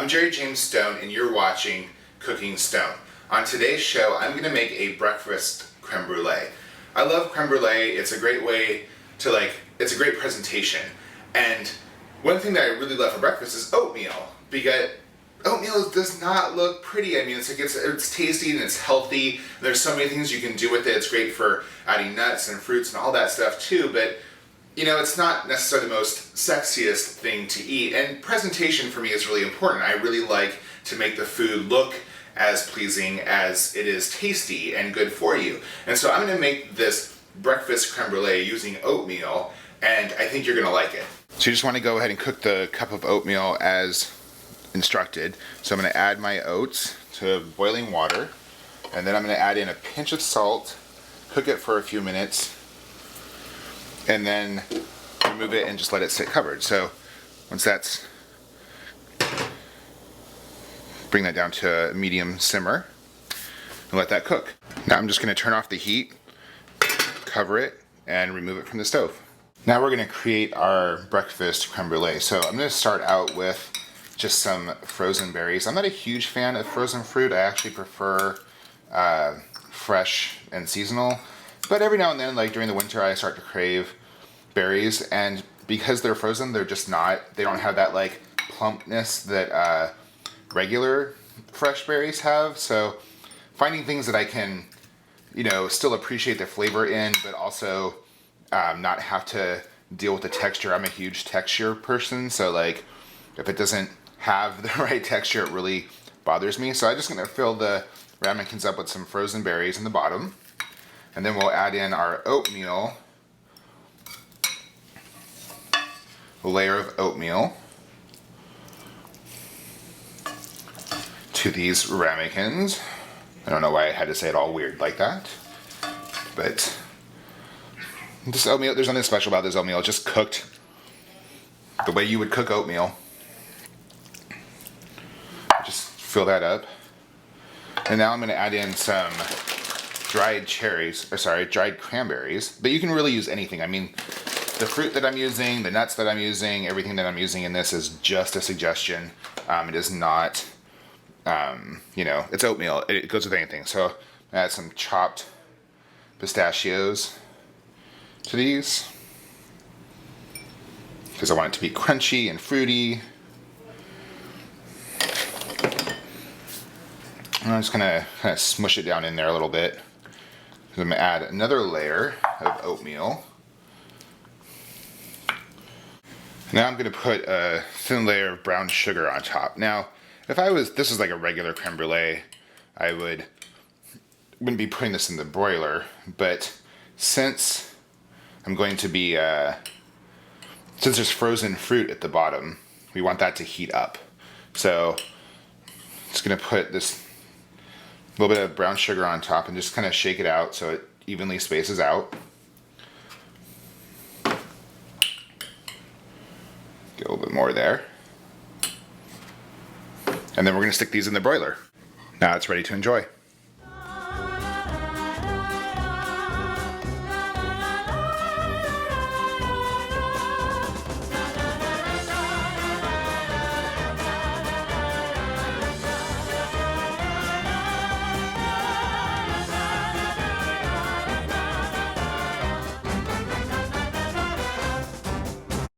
I'm Jerry James Stone and you're watching Cooking Stone. On today's show, I'm going to make a breakfast creme brulee. I love creme brulee. It's a great way to it's a great presentation. And one thing that I really love for breakfast is oatmeal, because oatmeal does not look pretty. I mean, it's tasty and it's healthy. There's so many things you can do with it. It's great for adding nuts and fruits and all that stuff too, but you know, it's not necessarily the most sexiest thing to eat, and presentation for me is really important. I really like to make the food look as pleasing as it is tasty and good for you. And so I'm going to make this breakfast creme brulee using oatmeal, and I think you're going to like it. So you just want to go ahead and cook the cup of oatmeal as instructed. So I'm going to add my oats to boiling water, and then I'm going to add in a pinch of salt, cook it for a few minutes, and then remove it and just let it sit covered. So once that's, bring that down to a medium simmer and let that cook. Now I'm just going to turn off the heat, cover it, and remove it from the stove. Now we're going to create our breakfast creme brulee. So I'm going to start out with just some frozen berries. I'm not a huge fan of frozen fruit. I actually prefer fresh and seasonal. But every now and then, like during the winter, I start to crave berries, and because they're frozen, they're just not, they don't have that like plumpness that regular fresh berries have. So finding things that I can, you know, still appreciate the flavor in, but also not have to deal with the texture. I'm a huge texture person, so like if it doesn't have the right texture, it really bothers me. So I'm just gonna fill the ramekins up with some frozen berries in the bottom. And then we'll add in our oatmeal, a layer of oatmeal to these ramekins. I don't know why I had to say it all weird like that, but this oatmeal, there's nothing special about this oatmeal. It's just cooked the way you would cook oatmeal. Just fill that up. And now I'm going to add in some dried cranberries, but you can really use anything. I mean, the fruit that I'm using, the nuts that I'm using, everything that I'm using in this is just a suggestion. It is not, you know, it's oatmeal. It goes with anything. So add some chopped pistachios to these because I want it to be crunchy and fruity. I'm just gonna kind of smush it down in there a little bit. I'm gonna add another layer of oatmeal. Now I'm gonna put a thin layer of brown sugar on top. Now, if this is like a regular creme brulee, I wouldn't be putting this in the broiler, but since I'm going to be, since there's frozen fruit at the bottom, we want that to heat up. So, just gonna put this little bit of brown sugar on top and just kind of shake it out so it evenly spaces out. Get a little bit more there. And then we're going to stick these in the broiler. Now it's ready to enjoy.